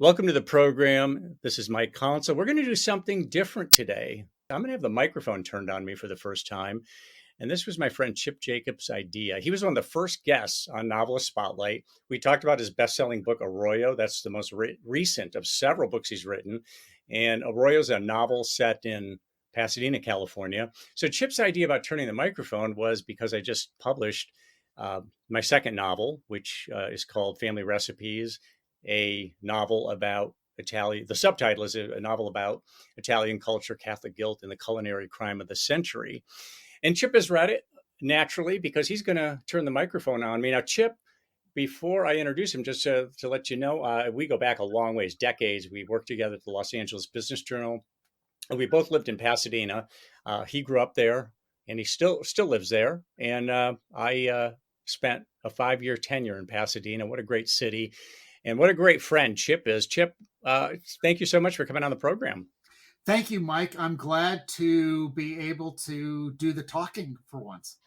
Welcome to the program. This is Mike Consol. We're going to do something different today. I'm going to have the microphone turned on me for the first time. And this was my friend Chip Jacobs' idea. He was one of the first guests on Novelist Spotlight. We talked about his best-selling book, Arroyo. That's the most recent of several books he's written. And Arroyo is a novel set in Pasadena, California. So Chip's idea about turning the microphone was because I just published my second novel, which is called Family Recipes, a novel about Italian. The subtitle is a novel about Italian culture, Catholic guilt, and the culinary crime of the century. And Chip has read it naturally because he's going to turn the microphone on me. Now, Chip, before I introduce him, just to let you know, we go back a long ways, decades. We worked together at the Los Angeles Business Journal. And we both lived in Pasadena. He grew up there, and he still lives there. And I spent a 5-year tenure in Pasadena. What a great city. And what a great friend Chip is. Chip, thank you so much for coming on the program. Thank you, Mike. I'm glad to be able to do the talking for once.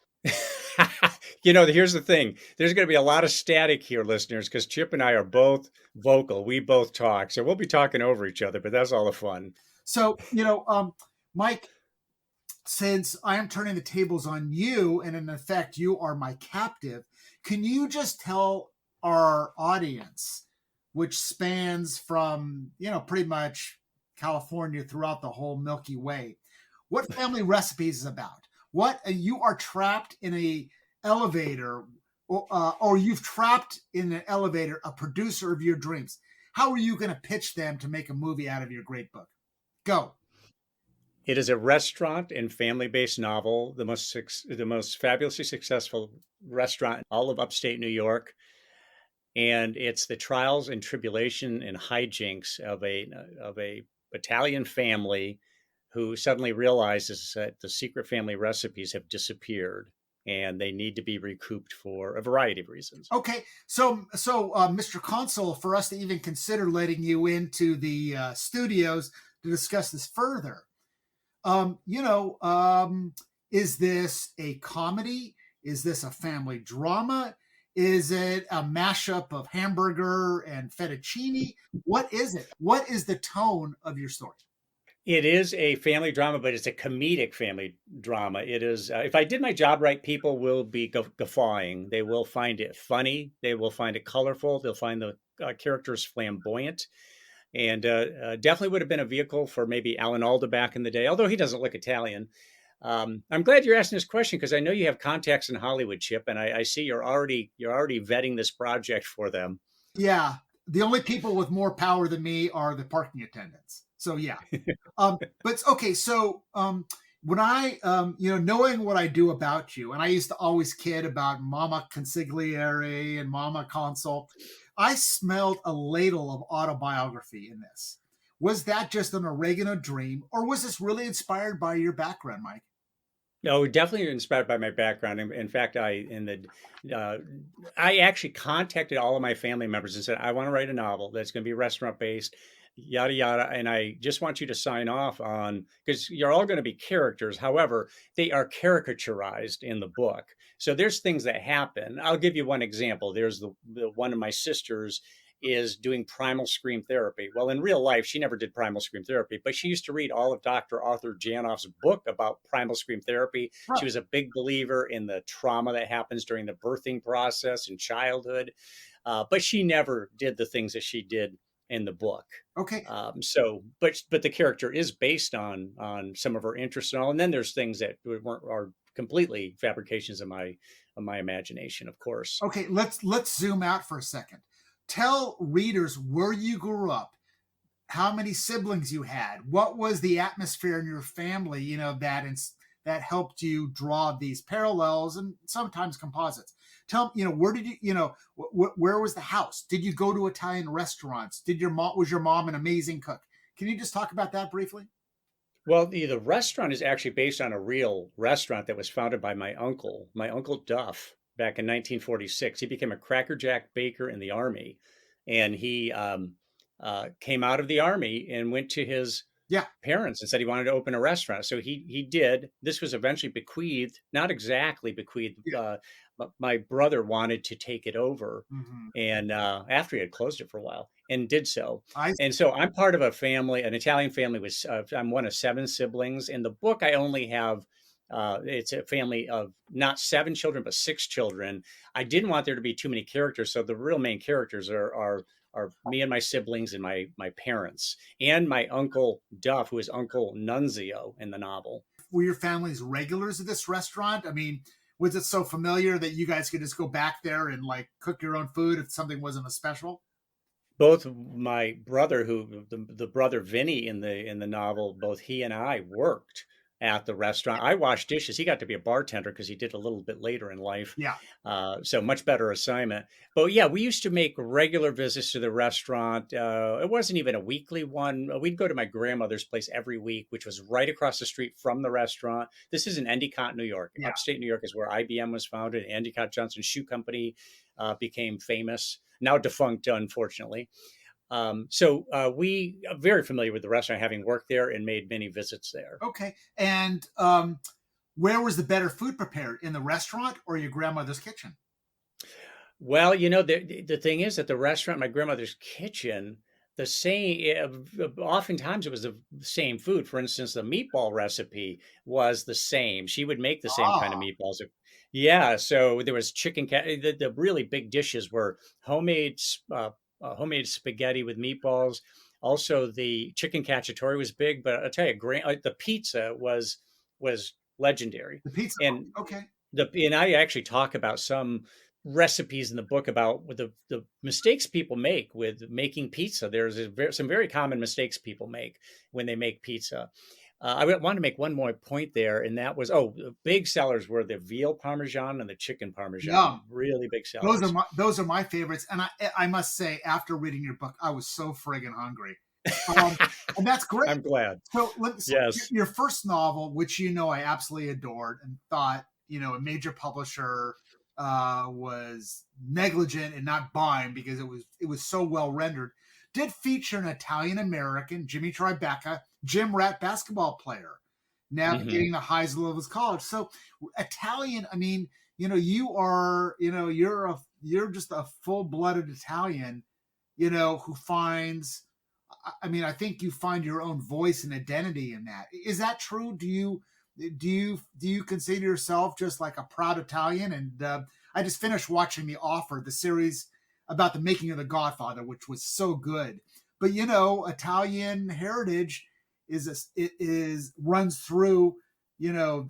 Here's the thing. There's going to be a lot of static here, listeners, because Chip and I are both vocal. We both talk. So we'll be talking over each other, but that's all the fun. So, Mike, since I am turning the tables on you, and in effect, you are my captive, can you just tell our audience, which spans from, pretty much California throughout the whole Milky Way, what Family Recipes is about? What you are trapped in a elevator, or you've trapped in an elevator a producer of your dreams. How are you going to pitch them to make a movie out of your great book? Go. It is a restaurant and family-based novel, the most fabulously successful restaurant in all of upstate New York. And it's the trials and tribulation and hijinks of a Italian family who suddenly realizes that the secret family recipes have disappeared and they need to be recouped for a variety of reasons. Okay, so Mr. Consol, for us to even consider letting you into the studios to discuss this further, is this a comedy? Is this a family drama? Is it a mashup of hamburger and fettuccine? What is it? What is the tone of your story? It is a family drama, but it's a comedic family drama. It is, if I did my job right, people will be guffawing. They will find it funny. They will find it colorful. They'll find the characters flamboyant. And definitely would have been a vehicle for maybe Alan Alda back in the day, although he doesn't look Italian. I'm glad you're asking this question because I know you have contacts in Hollywood, Chip, and I see you're already vetting this project for them. Yeah, the only people with more power than me are the parking attendants. So yeah, but okay. So when I, knowing what I do about you, and I used to always kid about Mama Consigliere and Mama Consol, I smelled a ladle of autobiography in this. Was that just an oregano dream, or was this really inspired by your background, Mike? No, definitely inspired by my background. In fact, I actually contacted all of my family members and said, I want to write a novel that's going to be restaurant based, yada, yada. And I just want you to sign off on, because you're all going to be characters. However, they are caricaturized in the book. So there's things that happen. I'll give you one example. There's the one of my sisters is doing primal scream therapy. Well, in real life, she never did primal scream therapy, but she used to read all of Dr. Arthur Janoff's book about primal scream therapy. Right. She was a big believer in the trauma that happens during the birthing process in childhood, but she never did the things that she did in the book. Okay. But the character is based on some of her interests and all. And then there's things that are completely fabrications of my imagination, of course. Okay, let's zoom out for a second. Tell readers where you grew up, how many siblings you had, what was the atmosphere in your family, that helped you draw these parallels and sometimes composites. Tell where did you, where was the house? Did you go to Italian restaurants? Was your mom an amazing cook? Can you just talk about that briefly? Well, the restaurant is actually based on a real restaurant that was founded by my Uncle Duff. Back in 1946, he became a Cracker Jack baker in the Army, and he came out of the Army and went to his parents and said he wanted to open a restaurant. So he did. This was eventually bequeathed, not exactly bequeathed. My brother wanted to take it over, and after he had closed it for a while, and did so. I And so I'm part of a family, an Italian family with, I'm one of 7 siblings. In the book, I only have, it's a family of not 7 children, but 6 children. I didn't want there to be too many characters. So the real main characters are me and my siblings and my parents and my uncle Duff, who is Uncle Nunzio in the novel. Were your families regulars at this restaurant? I mean, was it so familiar that you guys could just go back there and like cook your own food if something wasn't a special? Both my brother, who the brother Vinny in the novel, both he and I worked at the restaurant. I washed dishes. He got to be a bartender because he did a little bit later in life. Yeah. So much better assignment. But yeah, we used to make regular visits to the restaurant. It wasn't even a weekly one. We'd go to my grandmother's place every week, which was right across the street from the restaurant. This is in Endicott, New York. Yeah. Upstate New York is where IBM was founded. Endicott Johnson Shoe Company became famous, now defunct, unfortunately. So we are very familiar with the restaurant, having worked there and made many visits there. Okay. And where was the better food prepared, in the restaurant or your grandmother's kitchen? Well, the thing is that the restaurant, my grandmother's kitchen, the same, oftentimes it was the same food. For instance, the meatball recipe was the same. She would make the same kind of Ah, meatballs. Yeah. So there was the really big dishes were homemade spaghetti with meatballs. Also, the chicken cacciatore was big, but I'll tell you, the pizza was legendary. the pizza. And Okay. and I actually talk about some recipes in the book about the mistakes people make with making pizza. There's some very common mistakes people make when they make pizza. I want to make one more point there, and that was, the big sellers were the veal parmesan and the chicken parmesan. Yum. Really big Those are sellers. my favorites. And I must say, after reading your book, I was so friggin' hungry. And that's great. I'm glad. So Yes. your first novel, which I absolutely adored and thought a major publisher was negligent in not buying because it was so well rendered, did feature an Italian American, Jimmy Tribeca, gym rat basketball player, Hmm. navigating the highs and lows of college. So Italian, I mean, you are, you're just a full blooded Italian, who finds. I mean, I think you find your own voice and identity in that. Is that true? Do you consider yourself just like a proud Italian? And I just finished watching The Offer, the series about the making of The Godfather, which was so good. But Italian heritage is runs through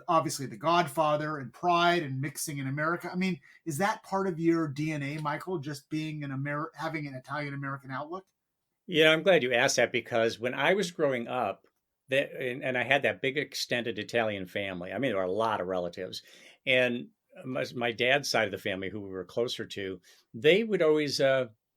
obviously The Godfather and Pride and mixing in America. I mean, is that part of your DNA, Michael? Just being having an Italian American outlook? Yeah, I'm glad you asked that because when I was growing up, and I had that big extended Italian family. I mean, there were a lot of relatives, and my dad's side of the family, who we were closer to, they would always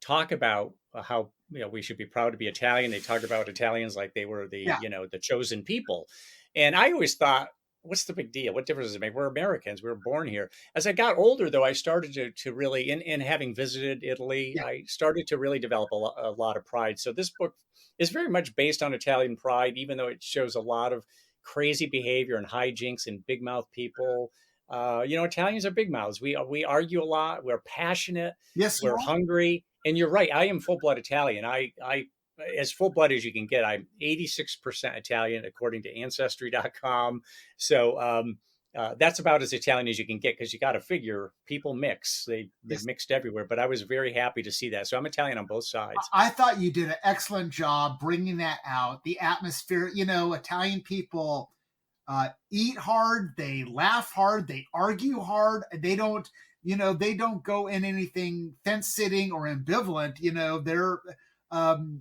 talk about how we should be proud to be Italian. They talk about Italians like they were the Yeah. the chosen people, and I always thought, what's the big deal? What difference does it make? We're Americans. We were born here. As I got older, though, I started to really, in having visited Italy, Yeah. I started to really develop a lot of pride. So this book is very much based on Italian pride, even though it shows a lot of crazy behavior and hijinks and big mouth people. Italians are big mouths. We argue a lot. We're passionate. Yes, you We're are. hungry. And you're right. I am full blood Italian. I as full blood as you can get. I'm 86% Italian according to Ancestry.com. So that's about as Italian as you can get because you got to figure people mix. They've Yes. mixed everywhere. But I was very happy to see that. So I'm Italian on both sides. I thought you did an excellent job bringing that out. The atmosphere, Italian people eat hard, they laugh hard, they argue hard. They don't go in anything fence sitting or ambivalent. Um,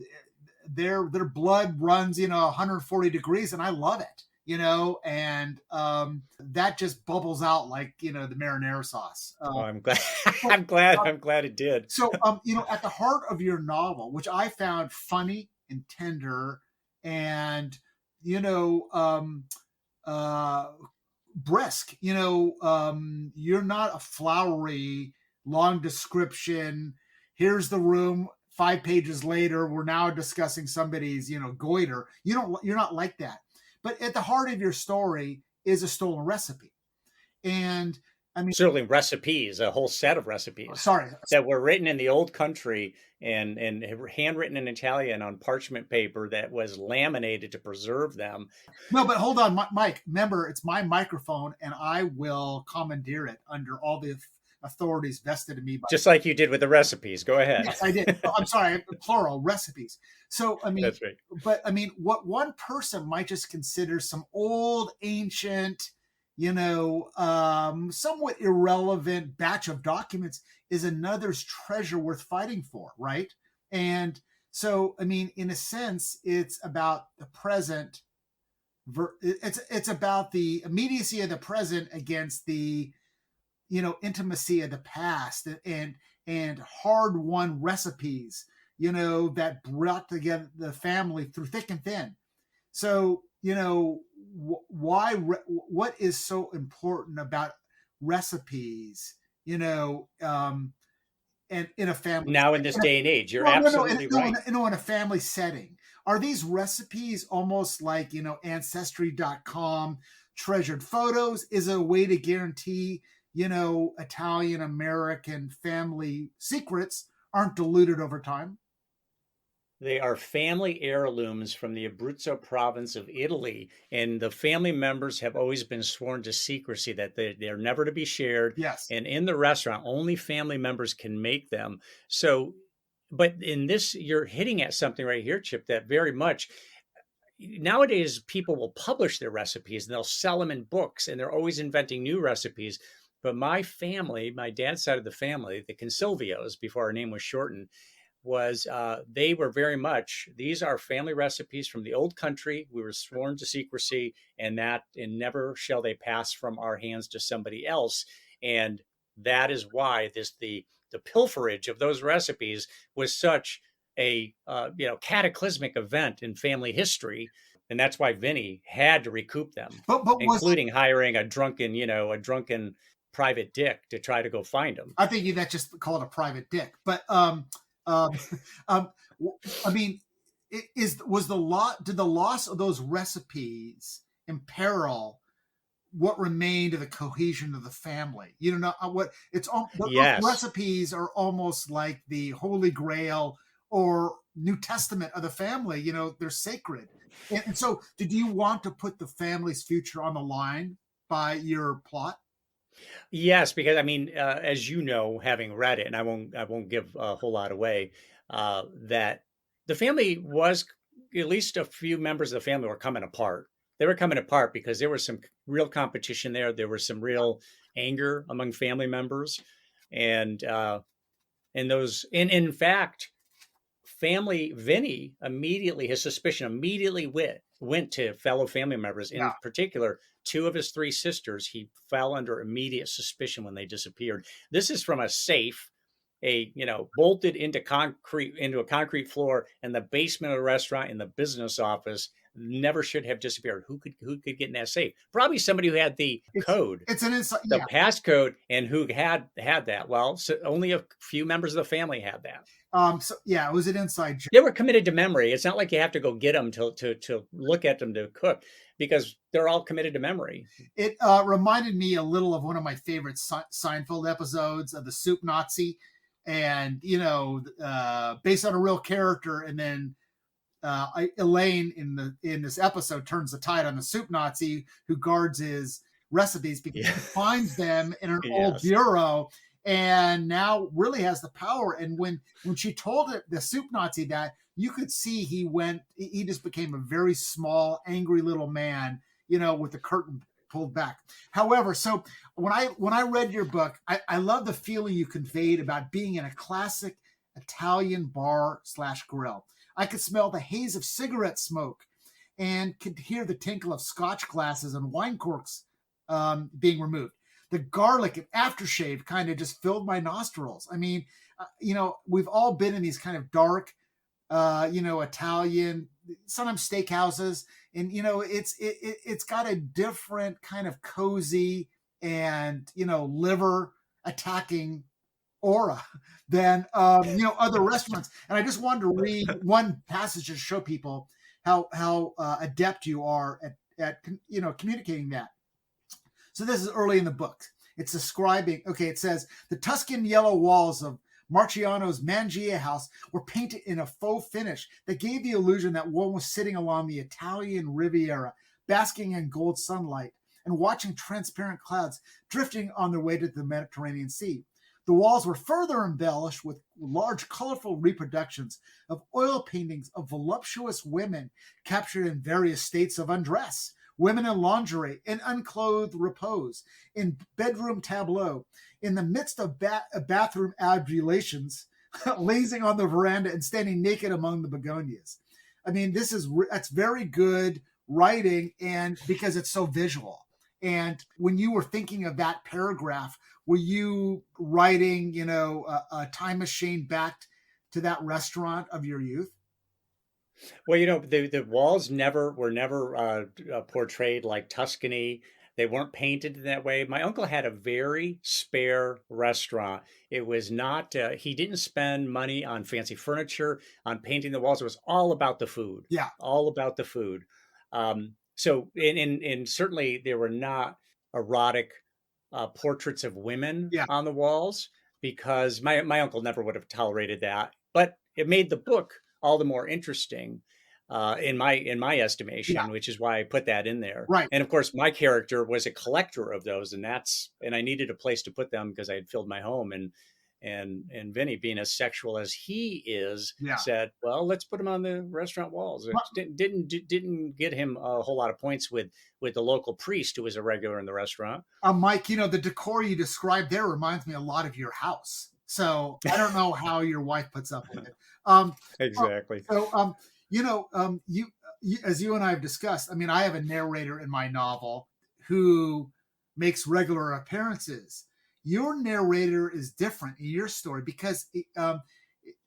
their blood runs 140 degrees, and I love it. And that just bubbles out like the marinara sauce. Oh, I'm glad. So, I'm glad. uh, I'm glad it did. at the heart of your novel, which I found funny and tender, and you know, uh, brisk. You're not a flowery, long description. Here's the room. 5 pages later, we're now discussing somebody's, goiter. You're not like that. But at the heart of your story is a stolen recipe. And I mean, certainly recipes, a whole set of recipes sorry. that were written in the old country and handwritten in Italian on parchment paper that was laminated to preserve them. No, but hold on, Mike. Remember, it's my microphone, and I will commandeer it under all the authorities vested in me. Just like you did with the recipes. Go ahead. Yes, I did. Oh, I'm sorry, plural recipes. So, I mean, That's right. But I mean, what one person might just consider some old, ancient, somewhat irrelevant batch of documents is another's treasure worth fighting for, right? And so, I mean, in a sense, it's about the present. It's about the immediacy of the present against the intimacy of the past, and hard-won recipes that brought together the family through thick and thin. So what is so important about recipes and in a family now in this day and age, you're absolutely right. in a family setting, are these recipes almost like ancestry.com treasured photos? Is it a way to guarantee Italian American family secrets aren't diluted over time? They are family heirlooms from the Abruzzo province of Italy, and the family members have always been sworn to secrecy, that they're never to be shared. Yes. And in the restaurant, only family members can make them. So, but in this, you're hitting at something right here, Chip, that very much nowadays people will publish their recipes and they'll sell them in books, and they're always inventing new recipes. But my family, my dad's side of the family, the Consilvios, before our name was shortened, they were very much, these are family recipes from the old country. We were sworn to secrecy, and never shall they pass from our hands to somebody else. And that is why the pilferage of those recipes was such a cataclysmic event in family history. And that's why Vinny had to recoup them, including hiring a drunken private dick to try to go find them. I think that just call it a private dick. But I mean, did the loss of those recipes imperil what remained of the cohesion of the family? Yes. Recipes are almost like the Holy Grail or New Testament of the family. They're sacred. And so, did you want to put the family's future on the line by your plot? Yes, because I mean, as you know, having read it, and I won't give a whole lot away, that the family was, at least a few members of the family were coming apart. They were coming apart because there was some real competition there. There was some real anger among family members, and in fact, Vinny his suspicion immediately went to fellow family members. In particular, two of his three sisters, he fell under immediate suspicion when they disappeared. This is from a safe, bolted into a concrete floor in the basement of the restaurant, in the business office. Never should have disappeared. Who could get in that safe? Probably somebody who had the code. It's an inside, the passcode, and who had that. Well, so only a few members of the family had that. It was an inside joke. They were committed to memory. It's not like you have to go get them to look at them to cook, because they're all committed to memory. It reminded me a little of one of my favorite Seinfeld episodes of the Soup Nazi, and based on a real character, and then Elaine in this episode turns the tide on the Soup Nazi who guards his recipes, because he finds them in an old bureau, and now really has the power. And when she told the Soup Nazi that, you could see he just became a very small, angry little man, with the curtain pulled back. However, so when I read your book, I love the feeling you conveyed about being in a classic Italian bar/grill. I could smell the haze of cigarette smoke and could hear the tinkle of scotch glasses and wine corks being removed. The garlic and aftershave kind of just filled my nostrils. I mean, we've all been in these kind of dark, Italian, sometimes steakhouses, and it's got a different kind of cozy and liver attacking aura than other restaurants. And I just wanted to read one passage to show people how adept you are at communicating that. So this is early in the book. It's describing, okay, it says, the Tuscan yellow walls of Marciano's Mangia house were painted in a faux finish that gave the illusion that one was sitting along the Italian Riviera, basking in gold sunlight and watching transparent clouds drifting on their way to the Mediterranean Sea. The walls were further embellished with large, colorful reproductions of oil paintings of voluptuous women captured in various states of undress, women in lingerie, in unclothed repose, in bedroom tableau, in the midst of bathroom adulations, lazing on the veranda and standing naked among the begonias. I mean, that's very good writing, and because it's so visual. And when you were thinking of that paragraph, were you writing, a time machine back to that restaurant of your youth? Well, the walls were never portrayed like Tuscany. They weren't painted in that way. My uncle had a very spare restaurant. It was not, he didn't spend money on fancy furniture, on painting the walls. It was all about the food, Yeah. all about the food. So, and certainly there were not erotic portraits of women Yeah. on the walls, because my uncle never would have tolerated that. But it made the book all the more interesting, in my estimation, Yeah. which is why I put that in there. Right. And of course, my character was a collector of those, and I needed a place to put them because I had filled my home. And Vinny, being as sexual as he is, Yeah. said, "Well, let's put him on the restaurant walls." It didn't get him a whole lot of points with the local priest who was a regular in the restaurant. Mike, the decor you described there reminds me a lot of your house. So I don't know how your wife puts up with it. Exactly. So, you, as you and I have discussed, I mean, I have a narrator in my novel who makes regular appearances. Your narrator is different in your story because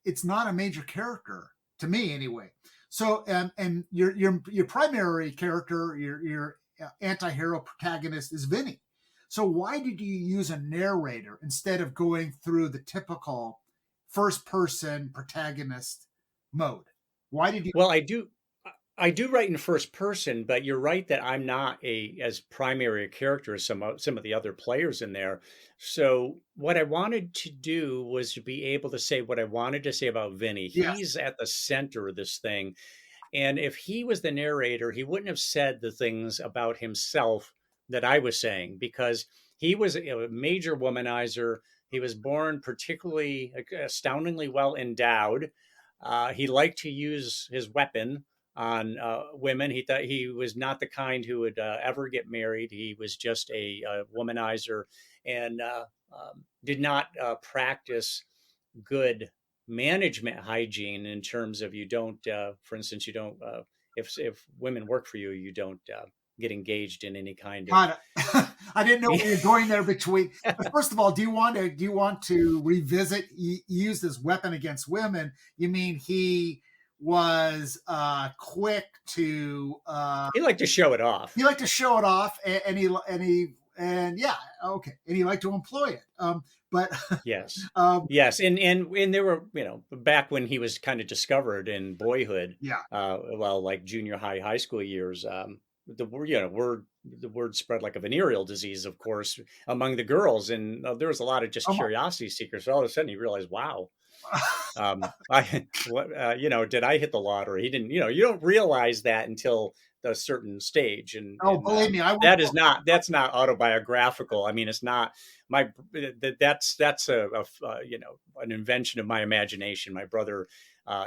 it's not a major character to me, anyway. So, and your primary character, your anti-hero protagonist is Vinny. So, why did you use a narrator instead of going through the typical first-person protagonist mode? Why did you? Well, I do write in first person, but you're right that I'm not as primary a character as some of the other players in there. So what I wanted to do was to be able to say what I wanted to say about Vinny. Yes. He's at the center of this thing. And if he was the narrator, he wouldn't have said the things about himself that I was saying, because he was a major womanizer. He was born particularly astoundingly well endowed. He liked to use his weapon on women. He thought he was not the kind who would ever get married. He was just a womanizer, and did not practice good management hygiene in terms of, you don't, for instance, you don't, if women work for you, you don't get engaged in any kind of. I didn't know where you're going there between. First of all, do you want to revisit? He used this weapon against women. You mean he was quick to? He liked to show it off. He liked to show it off, and yeah, okay, and he liked to employ it. But yes, yes, and there were, back when he was kind of discovered in boyhood, yeah, like junior high school years. The word spread like a venereal disease, of course, among the girls, and there was a lot of just curiosity seekers. So all of a sudden, you realize, wow, did I hit the lottery? He didn't. You don't realize that until a certain stage, and believe me, that's not autobiographical. I mean, it's not that's an invention of my imagination. My brother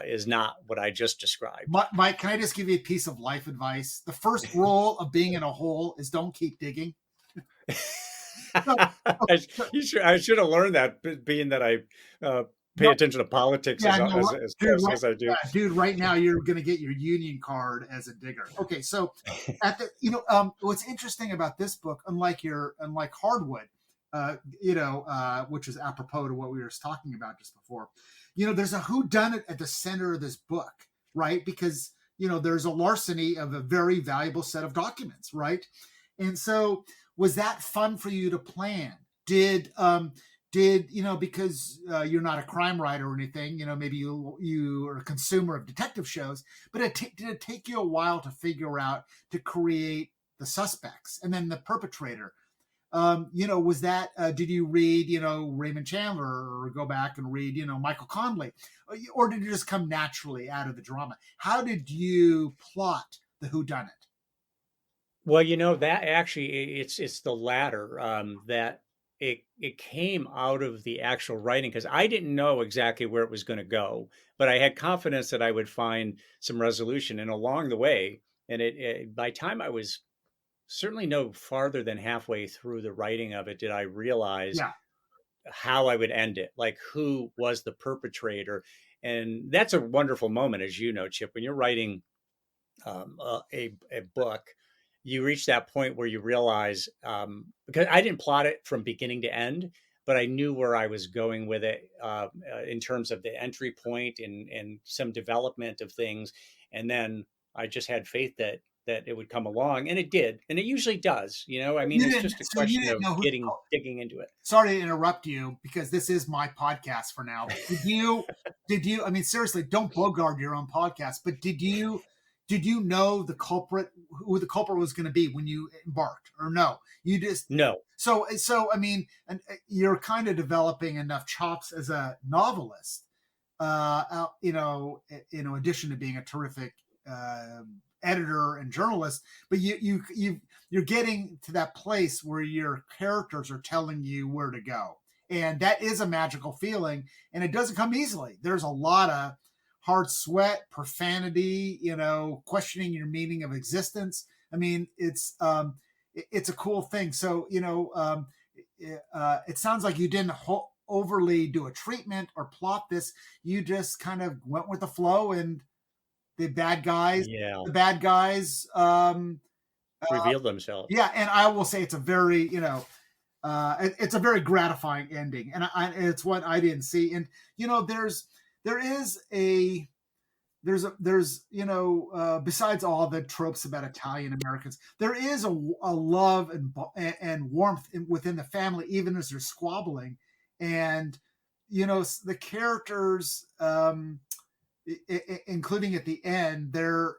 is not what I just described. Mike, can I just give you a piece of life advice? The first rule of being in a hole is don't keep digging. I should have learned that, being that I pay attention to politics as I do. Yeah, dude, right now you're going to get your union card as a digger. Okay, so what's interesting about this book, unlike Hardwood, which is apropos to what we were talking about just before. There's a whodunit at the center of this book, right? Because, there's a larceny of a very valuable set of documents, right? And so was that fun for you to plan? Did because you're not a crime writer or anything, maybe you are a consumer of detective shows, but did it take you a while to figure out, to create the suspects and then the perpetrator? Was that, did you read, Raymond Chandler, or go back and read, Michael Conley, or did it just come naturally out of the drama? How did you plot the whodunit? Well, that actually it's the latter, that it came out of the actual writing, because I didn't know exactly where it was going to go, but I had confidence that I would find some resolution, and along the way, and by time I was certainly no farther than halfway through the writing of it, did I realize Yeah. how I would end it, like who was the perpetrator. And that's a wonderful moment, as you know, Chip, when you're writing a book, you reach that point where you realize, because I didn't plot it from beginning to end, but I knew where I was going with it, in terms of the entry point and some development of things. And then I just had faith that it would come along, and it did, and it usually does. I mean, You it's didn't, just a so you question didn't of know who. digging into it. Sorry to interrupt you, because this is my podcast for now. Did you, I mean, seriously, don't bogart your own podcast, but did you know who the culprit was going to be when you embarked, or no? You just, No. so I mean, and you're kind of developing enough chops as a novelist, in addition to being a terrific editor and journalist, but you're getting to that place where your characters are telling you where to go, and that is a magical feeling, and it doesn't come easily. There's a lot of hard sweat, profanity, questioning your meaning of existence. I mean, it's a cool thing. So it sounds like you didn't overly do a treatment or plot this. You just kind of went with the flow, and the bad guys, Yeah. Revealed themselves. Yeah, and I will say it's a very, it's a very gratifying ending, and it's what I didn't see. And there's besides all the tropes about Italian Americans, there is a love and warmth within the family, even as they're squabbling, and the characters, including at the end, they're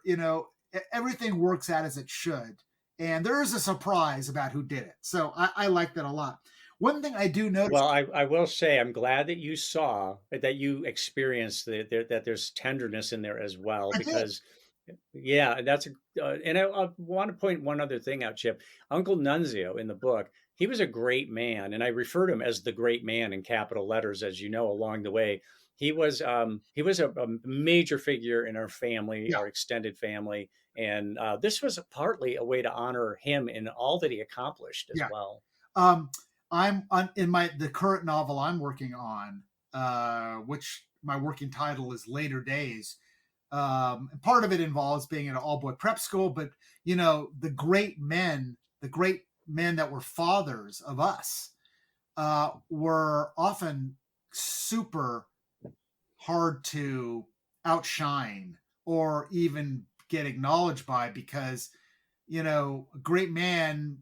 everything works out as it should, and there is a surprise about who did it. So I like that a lot. One thing I do notice. Well, I will say I'm glad that you saw that, you experienced that there's tenderness in there as well, I did. because yeah, and I want to point one other thing out, Chip. Uncle Nunzio in the book, he was a great man, and I refer to him as the great man in capital letters, as you know, along the way. He was a major figure in our family, Yeah. our extended family, and this was partly a way to honor him in all that he accomplished as Yeah. well. I'm in the current novel I'm working on, which my working title is Later Days. Part of it involves being in an all boy prep school, but the great men that were fathers of us, were often super hard to outshine or even get acknowledged by, because a great man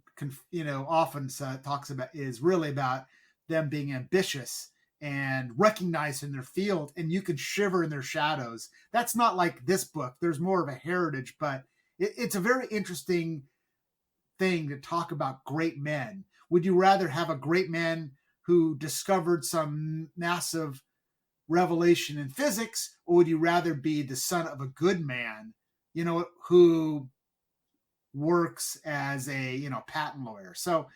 often talks about, is really about them being ambitious and recognized in their field, and you can shiver in their shadows. That's not like this book. There's more of a heritage, but it's a very interesting thing to talk about great men. Would you rather have a great man who discovered some massive revelation in physics, or would you rather be the son of a good man, who works as a patent lawyer? So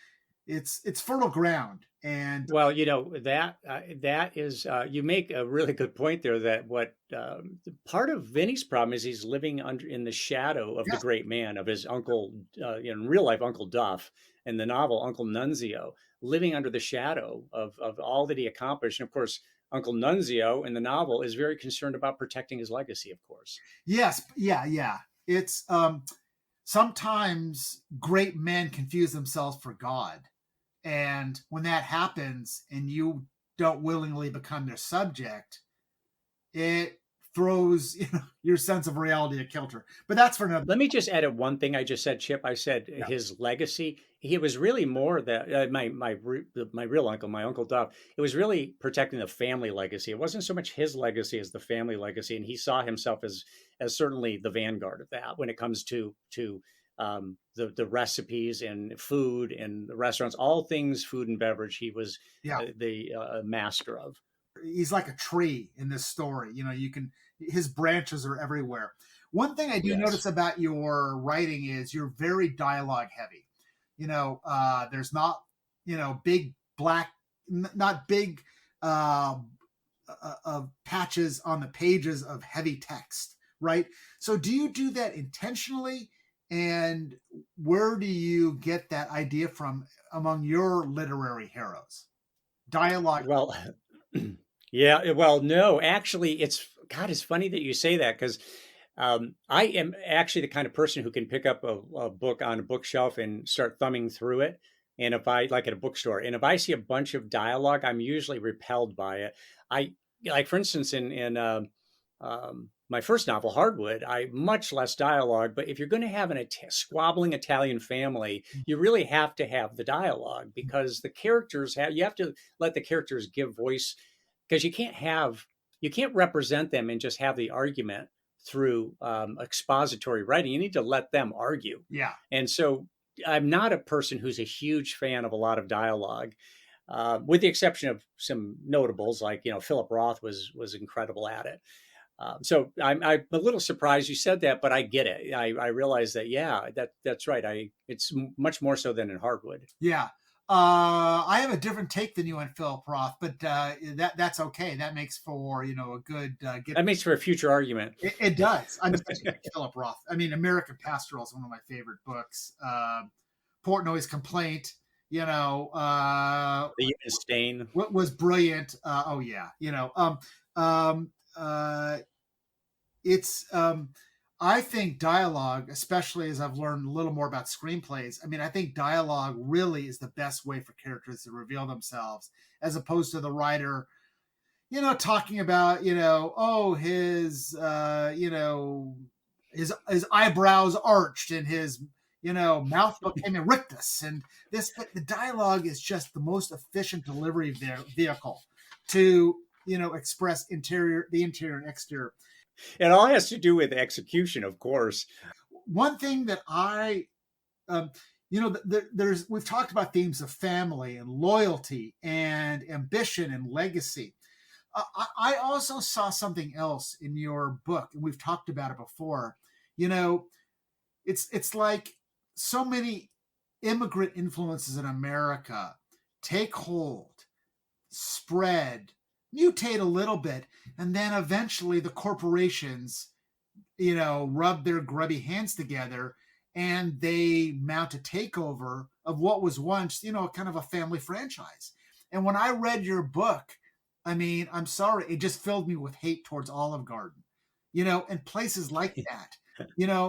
it's fertile ground. And Well, that is, you make a really good point there. That what part of Vinny's problem is, he's living in the shadow of the yes, great man, of his uncle, in real life, Uncle Duff, and the novel Uncle Nunzio, living under the shadow of all that he accomplished. And of course, Uncle Nunzio in the novel is very concerned about protecting his legacy, of course. yes, yeah. It's sometimes great men confuse themselves for God. And when that happens and you don't willingly become their subject, it throws your sense of reality a kilter. But that's for another. Let me just edit one thing I just said, Chip. I said Yeah. his legacy. He was really more that, my real uncle, my Uncle Duff. It was really protecting the family legacy. It wasn't so much his legacy as the family legacy, and he saw himself as certainly the vanguard of that when it comes to the recipes and food and the restaurants, all things food and beverage. He was Yeah. the master of. He's like a tree in this story. His branches are everywhere. One thing I do Yes. notice about your writing is you're very dialogue heavy. There's not, big black, not big patches on the pages of heavy text, right? So do you do that intentionally? And where do you get that idea from among your literary heroes? Dialogue. Well, yeah. Well, no, actually, it's funny that you say that because I am actually the kind of person who can pick up a book on a bookshelf and start thumbing through it. And if I like at a bookstore, and if I see a bunch of dialogue, I'm usually repelled by it. I like, for instance, in my first novel, Hardwood, I much less dialogue. But if you're going to have an squabbling Italian family, you really have to have the dialogue because the characters you have to let the characters give voice because you can't represent them and just have the argument through expository writing. You need to let them argue. Yeah. And so I'm not a person who's a huge fan of a lot of dialogue, with the exception of some notables like, Philip Roth was incredible at it. So I'm a little surprised you said that, but I get it. I realize that, yeah, that's right. It's much more so than in Hardwood. Yeah. I have a different take than you on Philip Roth, but that's okay. That makes for a good That makes for a future argument. It does. I'm such a big Philip Roth. I mean, American Pastoral is one of my favorite books. Portnoy's Complaint, The Human Stain. what was brilliant. Oh yeah, it's. I think dialogue, especially as I've learned a little more about screenplays. I mean, I think dialogue really is the best way for characters to reveal themselves, as opposed to the writer talking about, oh, his eyebrows arched and his, mouth became a rictus. And the dialogue is just the most efficient delivery vehicle to, express the interior and exterior. It all has to do with execution, of course. One thing that we've talked about themes of family and loyalty and ambition and legacy. I also saw something else in your book, and we've talked about it before. It's like so many immigrant influences in America take hold, spread, mutate a little bit, and then eventually the corporations, rub their grubby hands together and they mount a takeover of what was once, kind of a family franchise. And when I read your book, I mean, I'm sorry, it just filled me with hate towards Olive Garden, and places like that,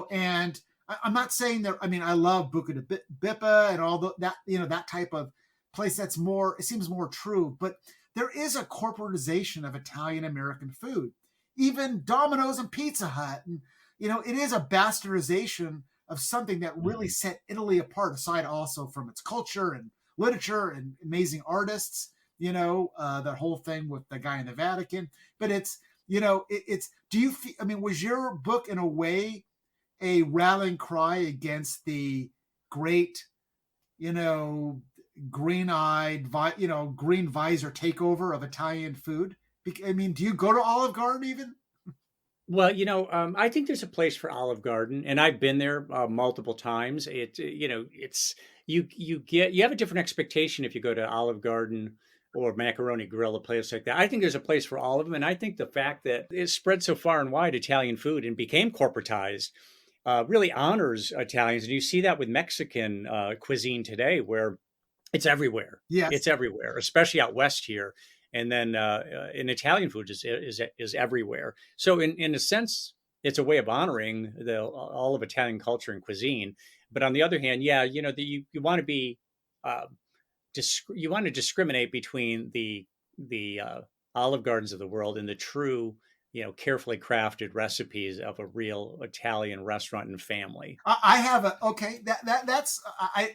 and I'm not saying that, I mean, I love Buca de Bippa and all that, that type of place that's more, it seems more true, but there is a corporatization of Italian American food, even Domino's and Pizza Hut. And, it is a bastardization of something that really set Italy apart, aside also from its culture and literature and amazing artists, that whole thing with the guy in the Vatican. But it's, do you feel, I mean, was your book in a way a rallying cry against the great, green-eyed, green visor takeover of Italian food? I mean, do you go to Olive Garden even? Well, I think there's a place for Olive Garden, and I've been there multiple times. It's you have a different expectation if you go to Olive Garden or Macaroni Grill, a place like that. I think there's a place for all of them, and I think the fact that it spread so far and wide, Italian food, and became corporatized, really honors Italians, and you see that with Mexican cuisine today, where it's everywhere. Yes. It's everywhere, especially out west here. And then in Italian food is everywhere. So in a sense, it's a way of honoring all of Italian culture and cuisine. But on the other hand, yeah, you want to be you want to discriminate between the Olive Gardens of the world and the true, carefully crafted recipes of a real Italian restaurant and family. I have okay. That's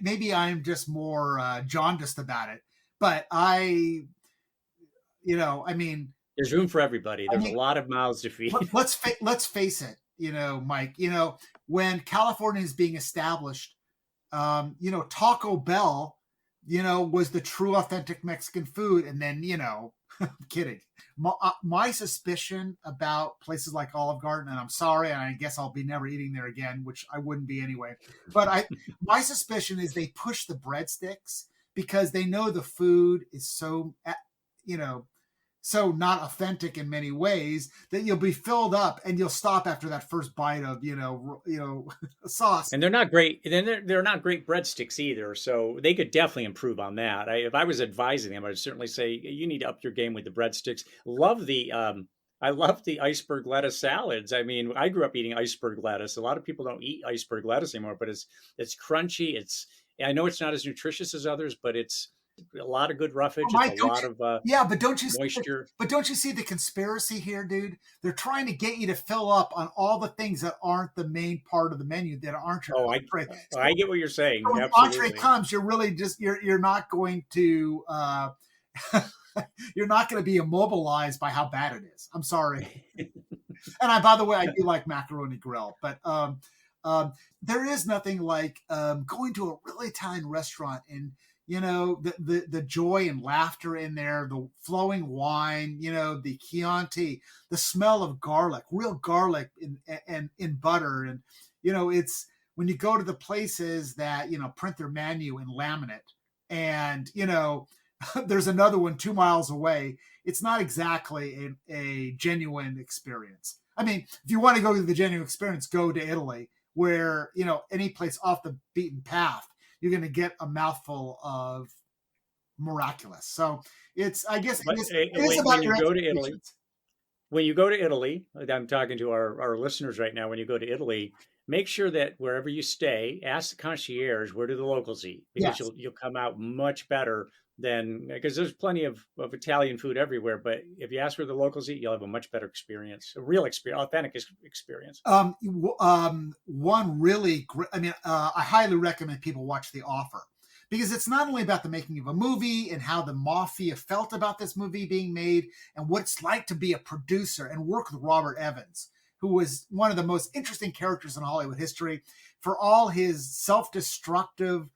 maybe I'm just more jaundiced about it, but I mean, there's room for everybody. There's a lot of mouths to feed. Let's face it. Mike, when California is being established, Taco Bell, was the true authentic Mexican food. And then, I'm kidding. My suspicion about places like Olive Garden, and I'm sorry, and I guess I'll be never eating there again, which I wouldn't be anyway. But my suspicion is they push the breadsticks because they know the food is so, so not authentic in many ways that you'll be filled up and you'll stop after that first bite of sauce. And they're not great. And they're not great breadsticks either. So they could definitely improve on that. If I was advising them, I'd certainly say you need to up your game with the breadsticks. I love the iceberg lettuce salads. I mean, I grew up eating iceberg lettuce. A lot of people don't eat iceberg lettuce anymore, but it's crunchy. I know it's not as nutritious as others, but it's a lot of good roughage. Mike, it's a lot of but don't you moisture. Don't you see the conspiracy here, dude? They're trying to get you to fill up on all the things that aren't the main part of the menu, that aren't your entree. I get what you're saying. So when entree comes, you're really just you're not going to you're not going to be immobilized by how bad it is. I'm sorry. And by the way, I do like macaroni grill, but there is nothing like going to a really Italian restaurant and the joy and laughter in there, the flowing wine, the Chianti, the smell of garlic, real garlic in butter. And, it's when you go to the places that, print their menu in laminate and, there's another one 2 miles away. It's not exactly a genuine experience. I mean, if you want to go to the genuine experience, go to Italy where, any place off the beaten path, you're going to get a mouthful of miraculous. So I guess it is about your expectations. When you go to Italy, I'm talking to our listeners right now. When you go to Italy, make sure that wherever you stay, ask the concierge, where do the locals eat? Because you'll come out much better because there's plenty of Italian food everywhere. But if you ask where the locals eat, you'll have a much better experience, a real experience, authentic experience. One really great, I highly recommend people watch The Offer, because it's not only about the making of a movie and how the mafia felt about this movie being made and what it's like to be a producer and work with Robert Evans, who was one of the most interesting characters in Hollywood history for all his self-destructive,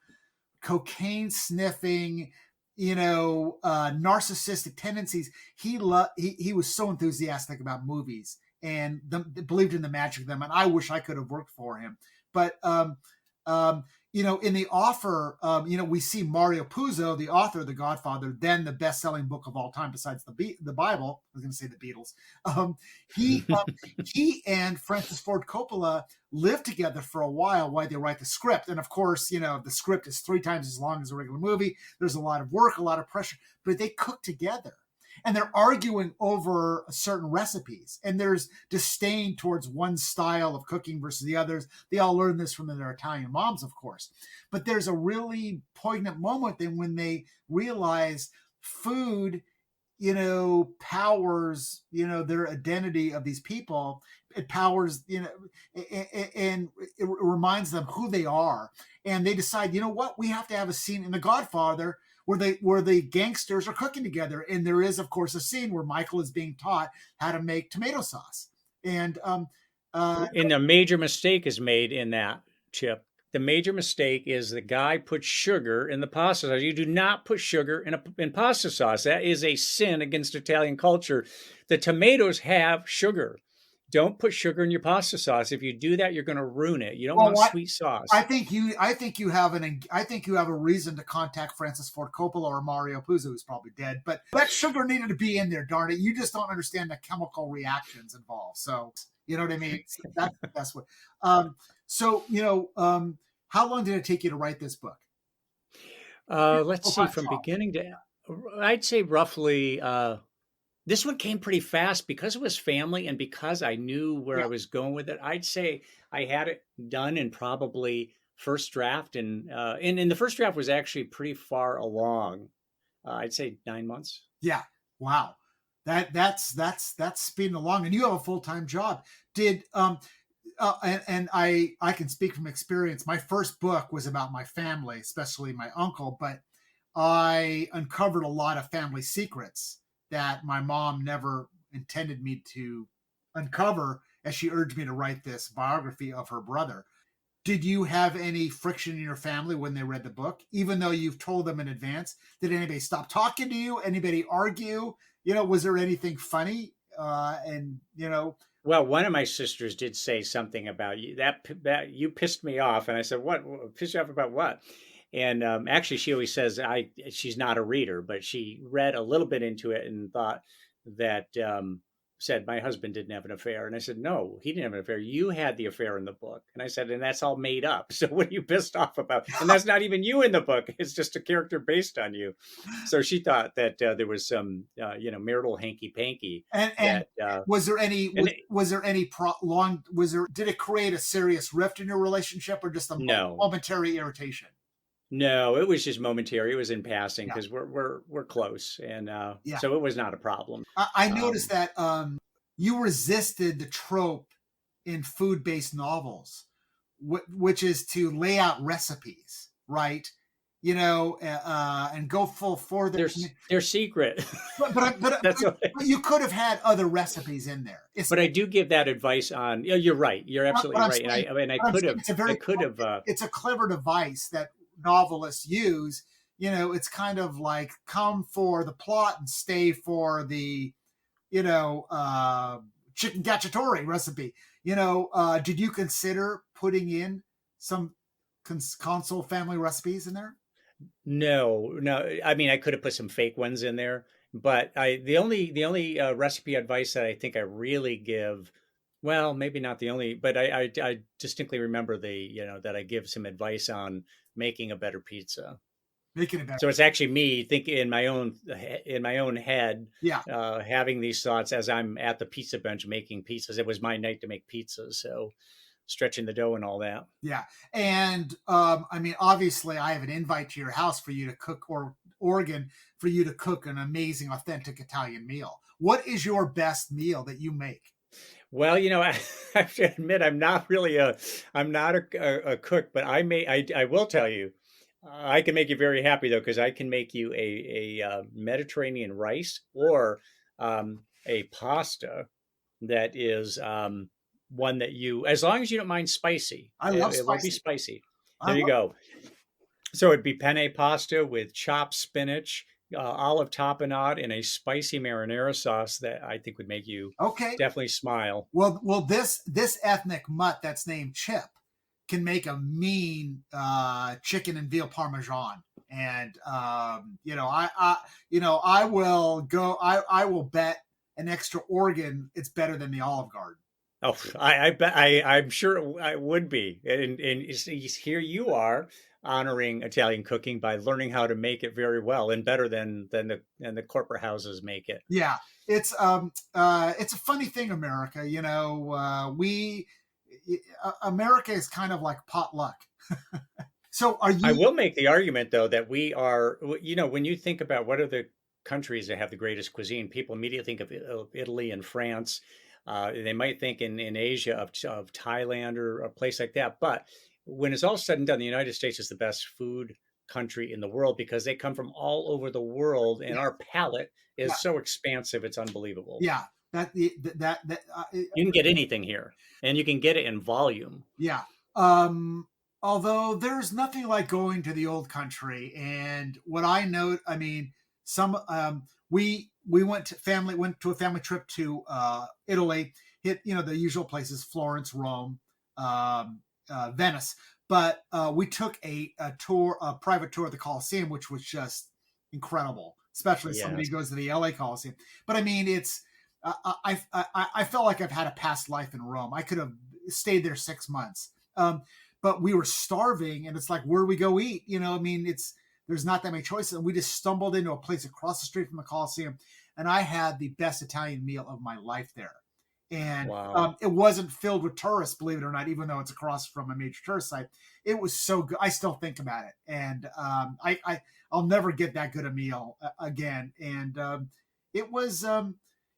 cocaine sniffing, narcissistic tendencies. He was so enthusiastic about movies and believed in the magic of them. And I wish I could have worked for him. But, in The Offer, we see Mario Puzo, the author of The Godfather, then the best-selling book of all time besides the Bible. I was going to say the Beatles. He and Francis Ford Coppola lived together for a while they write the script. And of course, the script is 3 times as long as a regular movie. There's a lot of work, a lot of pressure, but they cook together. And they're arguing over certain recipes. And there's disdain towards one style of cooking versus the others. They all learn this from their Italian moms, of course. But there's a really poignant moment then when they realize food, powers, their identity of these people. It powers, and it reminds them who they are. And they decide, what? We have to have a scene in The Godfather where the gangsters are cooking together. And there is, of course, a scene where Michael is being taught how to make tomato sauce. And and a major mistake is made in that, Chip. The major mistake is the guy puts sugar in the pasta sauce. You do not put sugar in pasta sauce. That is a sin against Italian culture. The tomatoes have sugar. Don't put sugar in your pasta sauce. If you do that, you're going to ruin it. You don't want sweet sauce. I think you have a reason to contact Francis Ford Coppola or Mario Puzo, who's probably dead. But that sugar needed to be in there, darn it. You just don't understand the chemical reactions involved. So you know what I mean? That's the best way. How long did it take you to write this book? Let's see, from beginning to, I'd say roughly. This one came pretty fast because it was family and because I knew where I was going with it. I'd say I had it done in probably first draft, and the first draft was actually pretty far along. I'd say 9 months. Yeah. Wow. That's speeding along, and you have a full-time job. Did and I can speak from experience. My first book was about my family, especially my uncle, but I uncovered a lot of family secrets that my mom never intended me to uncover as she urged me to write this biography of her brother. Did you have any friction in your family when they read the book, even though you've told them in advance? Did anybody stop talking to you? Anybody argue? Was there anything funny? Well, one of my sisters did say something about you that you pissed me off, and I said, "What pissed you off about what?" And actually, she always says she's not a reader, but she read a little bit into it and thought that said my husband didn't have an affair, and I said, "No, he didn't have an affair. You had the affair in the book." And I said, "And that's all made up. So what are you pissed off about? And that's not even you in the book. It's just a character based on you." So she thought that there was some marital hanky panky And that was there any and was there any long was there did it create a serious rift in your relationship, or just a no. momentary irritation? No, it was just momentary. It was in passing Yeah, because we're close, and yeah. so it was not a problem. I noticed Um, that you resisted the trope in food-based novels, which is to lay out recipes, right? And go full further. they're secret. But That's what. you could have had other recipes in there. But I do give that advice on. Yeah, you're right. You're But absolutely I'm right. And saying, I but I'm could saying have. it's a I very could have. it's a clever device that novelists use. It's kind of like come for the plot and stay for the chicken cacciatore recipe. Did you consider putting in some console family recipes in there? No, no. I mean, I could have put some fake ones in there, but the only recipe advice that I think I really give, well, maybe not the only, but I distinctly remember that I give some advice on making a better pizza. Making it better. So it's actually me thinking in my own head, Yeah. having these thoughts as I'm at the pizza bench making pizzas. It was my night to make pizzas, so stretching the dough and all that. Yeah. And I mean, obviously, I have an invite to your house for you to cook, or Oregon, for you to cook an amazing, authentic Italian meal. What is your best meal that you make? Well, I have to admit I'm not a cook, but I will tell you, I can make you very happy though, because I can make you a Mediterranean rice or a pasta that is one that as long as you don't mind spicy, I love it won't be spicy. spicy. I There you love. go. So it'd be penne pasta with chopped spinach, olive tapenade, and a spicy marinara sauce that I think would make you Okay. definitely smile. Well, this ethnic mutt that's named Chip can make a mean chicken and veal parmesan, and I will go. I will bet an extra organ it's better than the Olive Garden. Oh, I bet I'm sure I would be. And here you are honoring Italian cooking by learning how to make it very well and better than the corporate houses make it. Yeah, it's a funny thing, America. We America is kind of like potluck. So are I you? will make the argument though that we are, when you think about what are the countries that have the greatest cuisine, people immediately think of Italy and France. They might think in Asia of Thailand or a place like that. But when it's all said and done, the United States is the best food country in the world because they come from all over the world, and Yeah, our palate yeah, is so expansive, it's unbelievable. yeah. That You can get anything here, and you can get it in volume. yeah. Although there's nothing like going to the old country, and what I know, I mean, some we went to a family trip to Italy, hit the usual places: Florence, Rome, Venice. But we took a private tour of the Colosseum, which was just incredible, especially as somebody Yes. who goes to the LA Coliseum. But I mean, it's I felt like I've had a past life in Rome. I could have stayed there 6 months. But we were starving, and it's like, where do we go eat? I mean, there's not that many choices. And we just stumbled into a place across the street from the Coliseum, and I had the best Italian meal of my life there. And Wow. it wasn't filled with tourists, believe it or not, even though it's across from a major tourist site. It was so good. I still think about it, and I'll never get that good a meal again. And it was,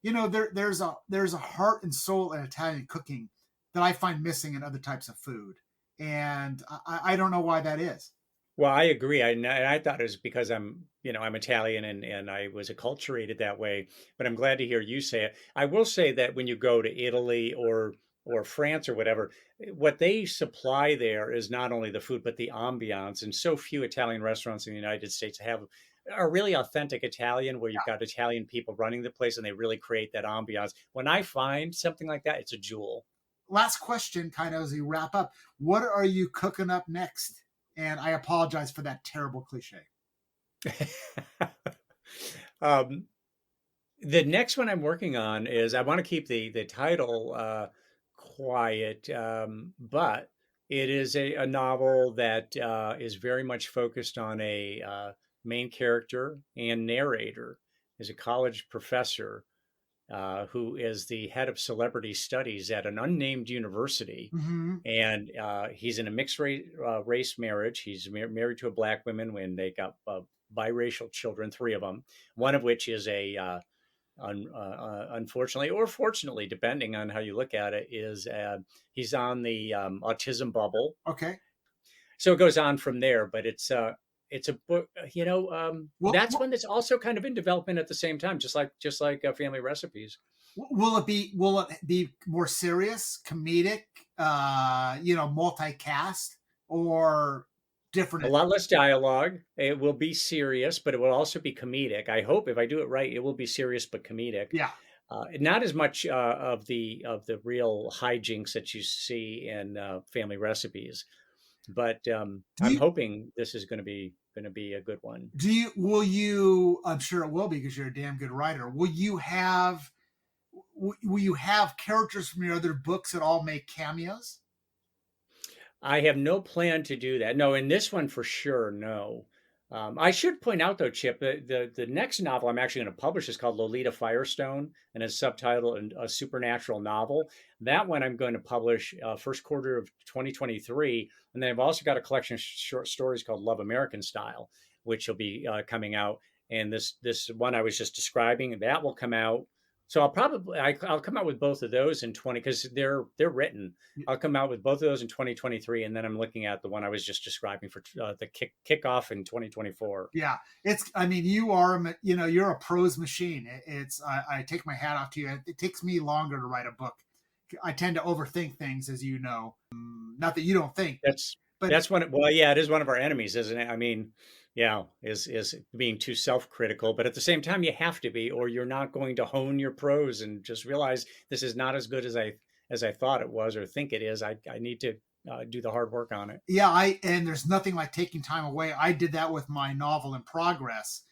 there's a heart and soul in Italian cooking that I find missing in other types of food, and I don't know why that is. Well, I agree. And I thought it was because I'm Italian and I was acculturated that way. But I'm glad to hear you say it. I will say that when you go to Italy or France or whatever, what they supply there is not only the food but the ambiance. And so few Italian restaurants in the United States have are really authentic Italian, where you've got Italian people running the place and they really create that ambiance. When I find something like that, it's a jewel. Last question, kind of as we wrap up. What are you cooking up next? And I apologize for that terrible cliche. um, the next one I'm working on is, I want to keep the title quiet, but it is a novel that is very much focused on a main character and narrator, is a college professor who is the head of celebrity studies at an unnamed university. Mm-hmm. And he's in a mixed race marriage. He's married to a black woman, when they got biracial children, three of them, one of which is unfortunately or fortunately, depending on how you look at it, is he's on the autism bubble. Okay. So it goes on from there, but it's a book, that's one that's also kind of in development at the same time, just like Family Recipes. Will it be more serious, comedic, multicast, or different? A lot less dialogue. It will be serious, but it will also be comedic. I hope, if I do it right, it will be serious but comedic. Yeah. Not as much of the real hijinks that you see in Family Recipes, but I'm hoping this is going to be a good one. Will you? I'm sure it will be, because you're a damn good writer. Will you have characters from your other books that all make cameos? I have no plan to do that. No, in this one for sure, no. I should point out, though, Chip, the next novel I'm actually going to publish is called Lolita Firestone, and is subtitled A Supernatural Novel. That one I'm going to publish first quarter of 2023. And then I've also got a collection of short stories called Love American Style, which will be coming out. And this one I was just describing, that will come out. So I'll come out with both of those in 20, because they're written. I'll come out with both of those in 2023, and then I'm looking at the one I was just describing for the kickoff in 2024. Yeah, you are, you're a prose machine. I take my hat off to you. It takes me longer to write a book. I tend to overthink things, as you know. Not that you don't think. That's one. Well, yeah, it is one of our enemies, isn't it? I mean, yeah, is being too self-critical, but at the same time, you have to be, or you're not going to hone your prose and just realize this is not as good as I thought it was or think it is. I need to do the hard work on it. Yeah, and there's nothing like taking time away. I did that with my novel in progress,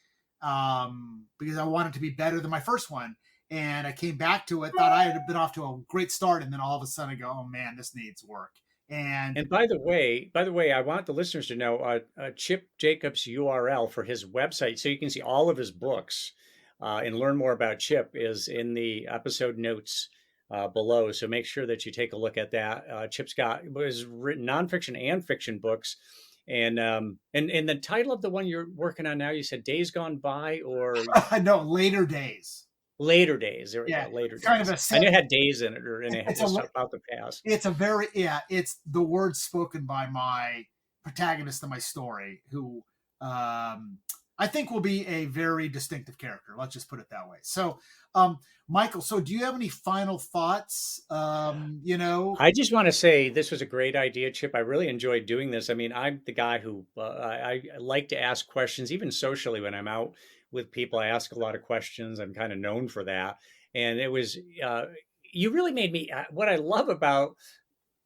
because I wanted to be better than my first one. And I came back to it, thought I had been off to a great start, and then all of a sudden I go, oh man, this needs work. And by the way, I want the listeners to know Chip Jacobs' URL for his website, so you can see all of his books and learn more about Chip, is in the episode notes below. So make sure that you take a look at that. Chip's has written nonfiction and fiction books. And the title of the one you're working on now, you said Days Gone By, or no, Later Days. Later Days. There we go. Later Days. Kind of I knew it had days in it, or in it had about the past. It's it's the words spoken by my protagonist of my story, who I think will be a very distinctive character. Let's just put it that way. So, Michael, so do you have any final thoughts? I just want to say this was a great idea, Chip. I really enjoyed doing this. I mean, I'm the guy who I like to ask questions, even socially when I'm out with people. I ask a lot of questions. I'm kind of known for that. And it was, you really made me, what I love about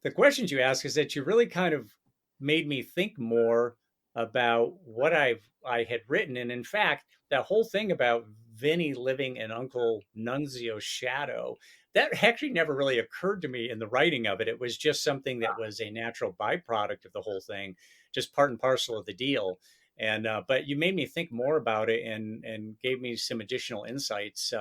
the questions you ask is that you really kind of made me think more about what I had written. And in fact, that whole thing about Vinny living in Uncle Nunzio's shadow, that actually never really occurred to me in the writing of it. It was just something that was a natural byproduct of the whole thing, just part and parcel of the deal. And but you made me think more about it and gave me some additional insights,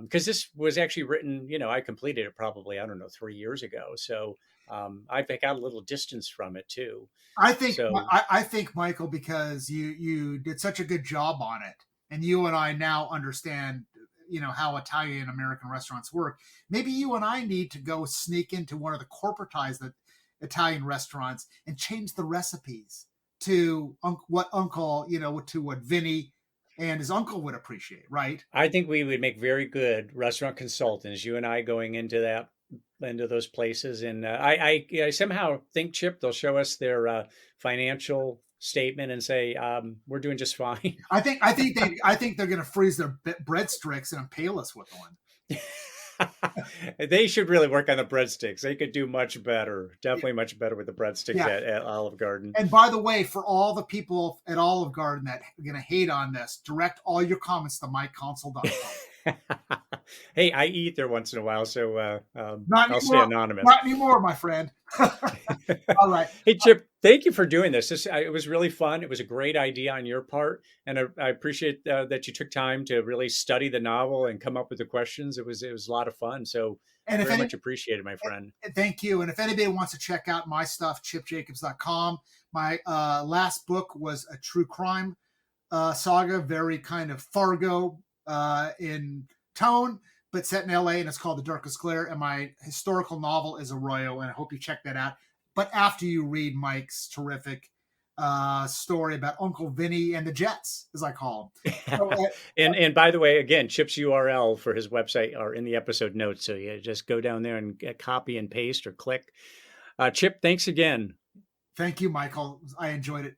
because this was actually written, I completed it probably, I don't know, 3 years ago. So I've got a little distance from it too. I think, Michael, because you did such a good job on it, and you and I now understand, how Italian American restaurants work. Maybe you and I need to go sneak into one of the corporatized Italian restaurants and change the recipes to what Uncle, to what Vinny and his uncle would appreciate, right? I think we would make very good restaurant consultants, you and I going into that into those places. And I somehow think, Chip, they'll show us their financial statement and say, we're doing just fine. I think they're going to freeze their breadsticks and impale us with one. They should really work on the breadsticks. They could do much better, definitely much better with the breadsticks at Olive Garden. And by the way, for all the people at Olive Garden that are going to hate on this, direct all your comments to MikeConsol.com. Hey, I eat there once in a while, so I'll stay anonymous. Not anymore, my friend. All right. Hey, Chip, thank you for doing this. It was really fun. It was a great idea on your part, and I appreciate that you took time to really study the novel and come up with the questions. It was a lot of fun. So very much appreciated, my friend. Thank you. And if anybody wants to check out my stuff, chipjacobs.com. My last book was a true crime saga, very kind of Fargo in tone, but set in LA, and it's called The Darkest Glare. And my historical novel is Arroyo, and I hope you check that out. But after you read Mike's terrific story about Uncle Vinny and the Jets, as I call him. So, and by the way, again, Chip's URL for his website are in the episode notes. So you just go down there and copy and paste or click. Chip, thanks again. Thank you, Michael. I enjoyed it.